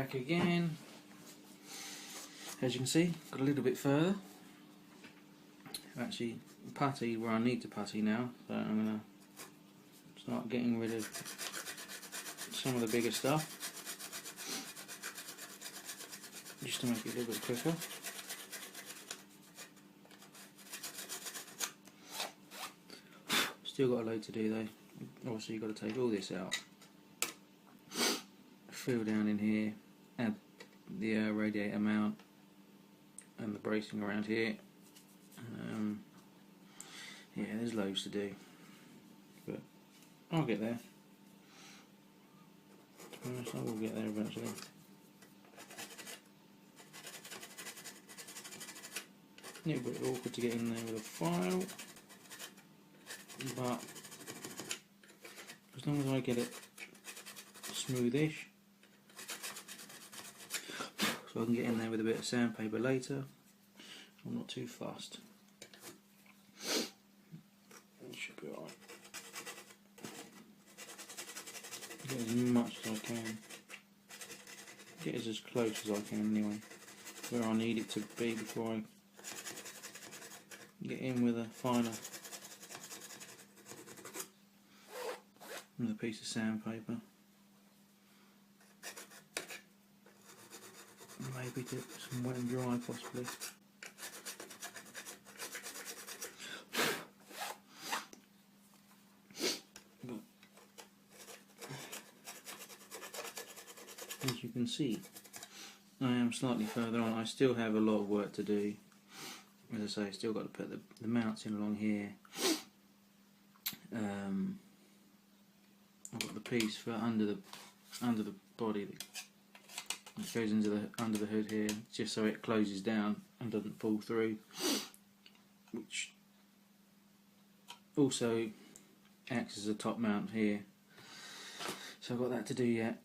back again. As you can see, got a little bit further. Actually putty where I need to putty now, so I'm going to start getting rid of some of the bigger stuff just to make it a little bit quicker. Still got a load to do though. Obviously you've got to take all this out, fill down in here, add the radiator mount and the bracing around here. Yeah, there's loads to do, but I'll get there. To be honest, I will get there eventually. A little bit awkward to get in there with a file, but as long as I get it smoothish, so I can get in there with a bit of sandpaper later, I'm not too fussed. It should be alright. Get as much as I can. Get it as close as I can anyway, where I need it to be before I get in with a finer, with a piece of sandpaper. Maybe do some wet and dry possibly. But as you can see, I am slightly further on. I still have a lot of work to do. As I say, still got to put the mounts in along here. I've got the piece for under the body that goes into the under the hood here, just so it closes down and doesn't fall through, which also acts as a top mount here. So I've got that to do yet,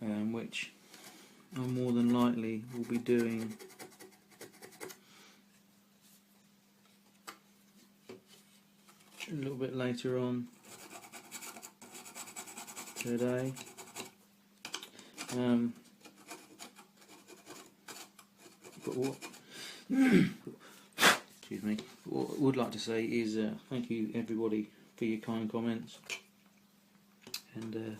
which I more than likely will be doing a little bit later on today. But what excuse me, what I would like to say is thank you everybody for your kind comments and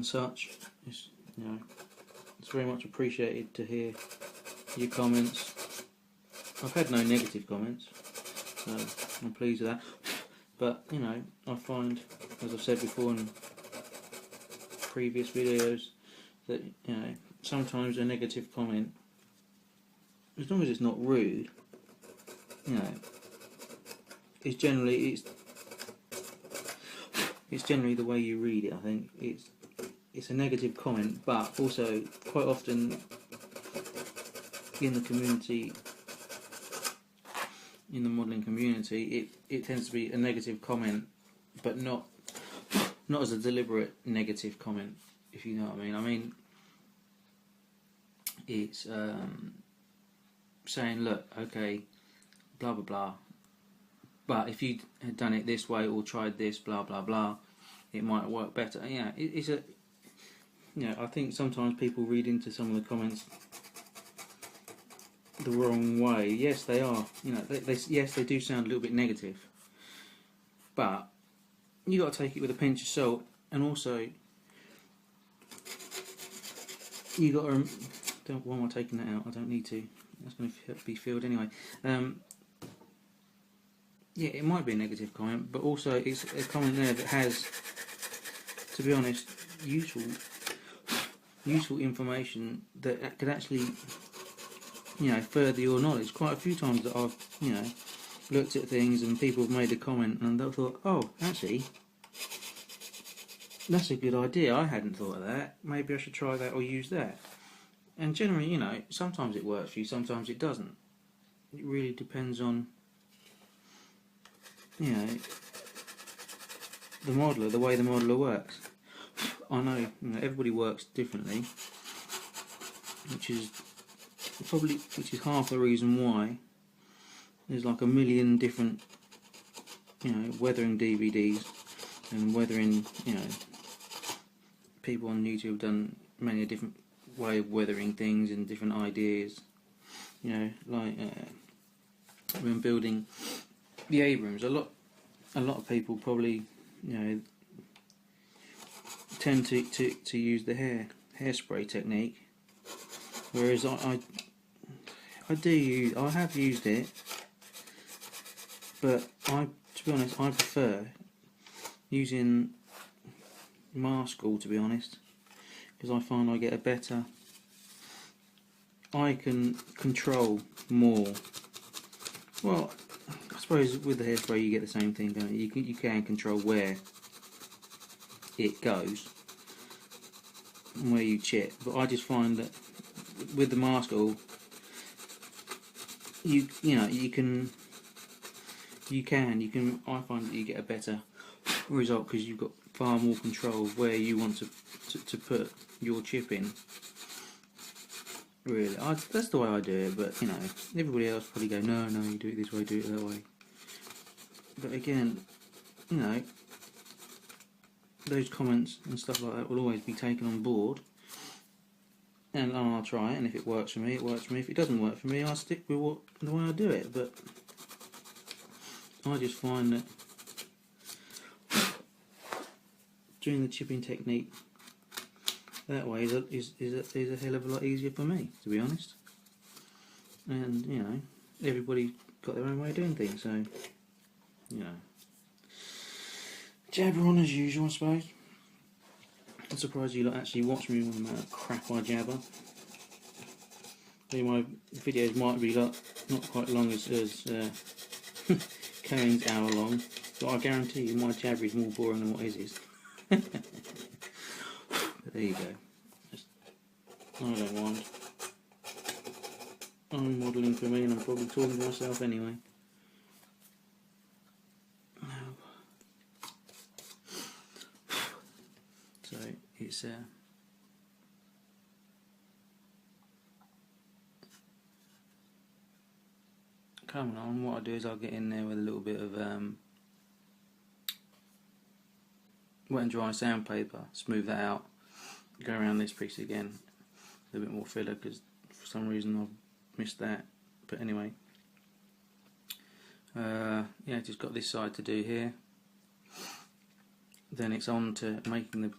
such. It's, you know, it's very much appreciated to hear your comments. I've had no negative comments, so I'm pleased with that. But you know, I find, as I've said before in previous videos, that you know, sometimes a negative comment, as long as it's not rude, you know, it's generally the way you read it. I think it's a negative comment, but also quite often in the community, in the modelling community, it tends to be a negative comment, but not as a deliberate negative comment, if you know what I mean. I mean, it's saying, look, okay, blah blah blah, but if you had done it this way or tried this, blah blah blah, it might work better. Yeah, it's a, you know, I think sometimes people read into some of the comments the wrong way. Yes, they are. You know, yes, they do sound a little bit negative, but you got to take it with a pinch of salt, and also you got to. Why am I taking that out? I don't need to. That's going to be filled anyway. Yeah, it might be a negative comment, but also it's a comment there that has, to be honest, useful information that could actually, you know, further your knowledge. Quite a few times that I've, you know, looked at things and people have made a comment and they thought, oh, actually, that's a good idea. I hadn't thought of that. Maybe I should try that or use that. And generally, you know, sometimes it works for you, sometimes it doesn't. It really depends on, you know, the modeller, the way the modeller works. I know, you know, everybody works differently, which is half the reason why there's like a million different, you know, weathering DVDs and weathering, you know, people on YouTube have done many a different way of weathering things and different ideas. You know, like when building the Abrams, a lot of people probably, you know, tend to use the hairspray technique, whereas I have used it, but to be honest, I prefer using Maskell, to be honest, because I find I get a better. I can control more. Well, I suppose with the hairspray you get the same thing, don't you? You can control where it goes and where you chip, but I just find that with the Maskell, you can. I find that you get a better result because you've got far more control of where you want to put your chip in. Really, that's the way I do it. But you know, everybody else probably go, no, you do it this way, do it that way. But again, you know, those comments and stuff like that will always be taken on board, and I'll try it. And if it works for me, it works for me. If it doesn't work for me, I'll stick with the way I do it. But I just find that doing the chipping technique that way is a hell of a lot easier for me, to be honest. And you know, everybody's got their own way of doing things, so you know, jabber on as usual, I suppose. I'm surprised you lot actually watch me with the amount of crap I jabber. My videos might be not quite long as Kane's hour long, but I guarantee you my jabber is more boring than what his is. But there you go. I don't mind. I'm modelling for me, and I'm probably talking to myself anyway. So it's coming on. What I do is I'll get in there with a little bit of wet and dry sandpaper, smooth that out, go around this piece again, a bit more filler because for some reason I've missed that. But anyway, yeah, just got this side to do here. Then it's on to making the,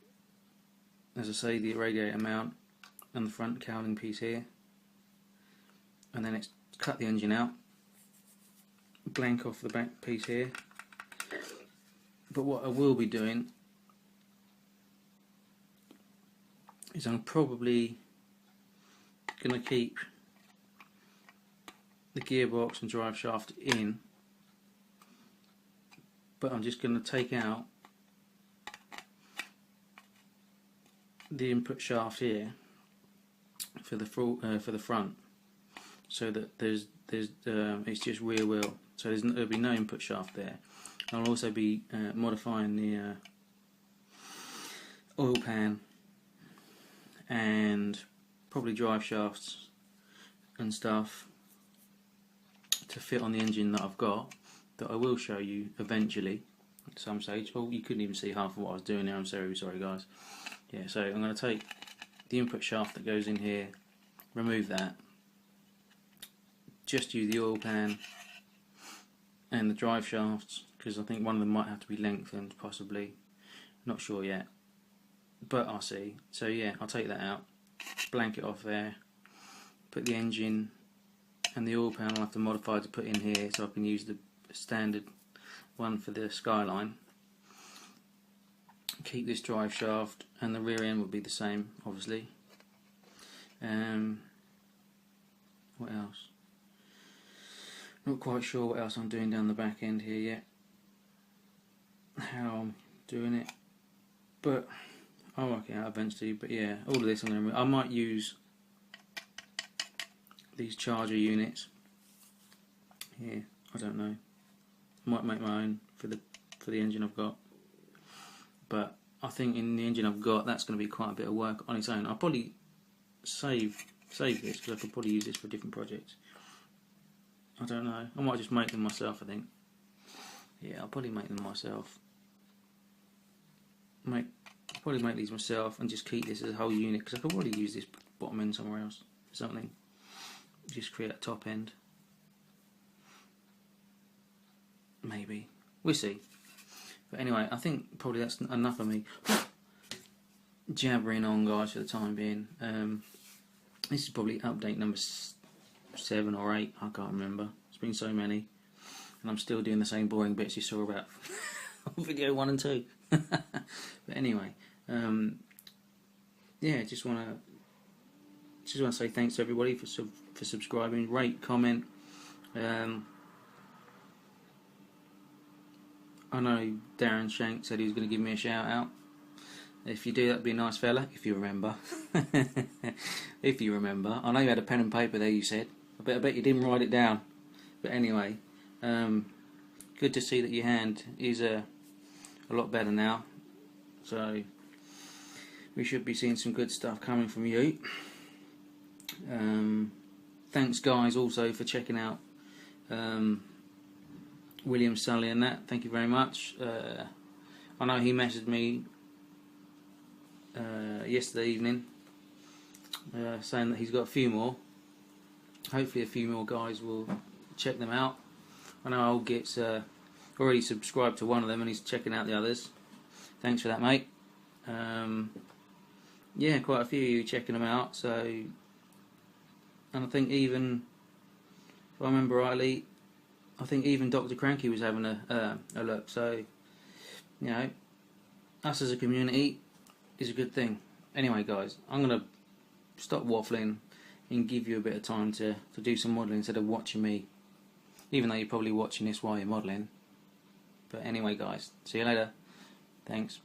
as I say, the radiator mount and the front cowling piece here, and then it's cut the engine out, blank off the back piece here. But what I will be doing is I'm probably going to keep the gearbox and drive shaft in, but I'm just going to take out the input shaft here for the front, so that there's it's just rear wheel, so there'll be no input shaft there. I'll also be modifying the oil pan and probably drive shafts and stuff to fit on the engine that I've got, that I will show you eventually at some stage. Oh, you couldn't even see half of what I was doing there, I'm sorry guys. Yeah, so I'm going to take the input shaft that goes in here, remove that, just use the oil pan and the drive shafts, because I think one of them might have to be lengthened possibly, not sure yet, but I'll see. So yeah, I'll take that out, blank it off there, put the engine and the oil pan I'll have to modify to put in here so I can use the standard one for the Skyline. Keep this drive shaft, and the rear end will be the same, obviously. What else? Not quite sure what else I'm doing down the back end here yet, how I'm doing it, but I'll work it out eventually. But yeah, all of this I might use these charger units here, I don't know, might make my own for the engine I've got. But I think in the engine I've got, that's going to be quite a bit of work on its own. I'll probably save this, because I could probably use this for different projects. I don't know, I might just make them myself, I think. Yeah, I'll probably make them myself. probably make these myself and just keep this as a whole unit, because I could probably use this bottom end somewhere else for something. Just create a top end. Maybe. We'll see. But anyway, I think probably that's enough of me jabbering on, guys, for the time being. This is probably update number 7 or 8, I can't remember. It's been so many. And I'm still doing the same boring bits you saw about video 1 and 2. But anyway, yeah, just want to say thanks to everybody for subscribing, rate, comment. I know Darren Shank said he was going to give me a shout out. If you do, that'd be a nice fella, if you remember. If you remember. I know you had a pen and paper there, you said. I bet you didn't write it down. But anyway, good to see that your hand is a lot better now. So, we should be seeing some good stuff coming from you. Thanks, guys, also for checking out William Sully and that. Thank you very much. I know he messaged me yesterday evening saying that he's got a few more. Hopefully a few more guys will check them out. I know Old Git's already subscribed to one of them and he's checking out the others. Thanks for that, mate. Yeah, quite a few of you checking them out. So, and I think even, if I remember rightly, I think even Dr. Cranky was having a look. So, you know, us as a community is a good thing. Anyway, guys, I'm going to stop waffling and give you a bit of time to do some modelling instead of watching me. Even though you're probably watching this while you're modelling. But anyway, guys, see you later. Thanks.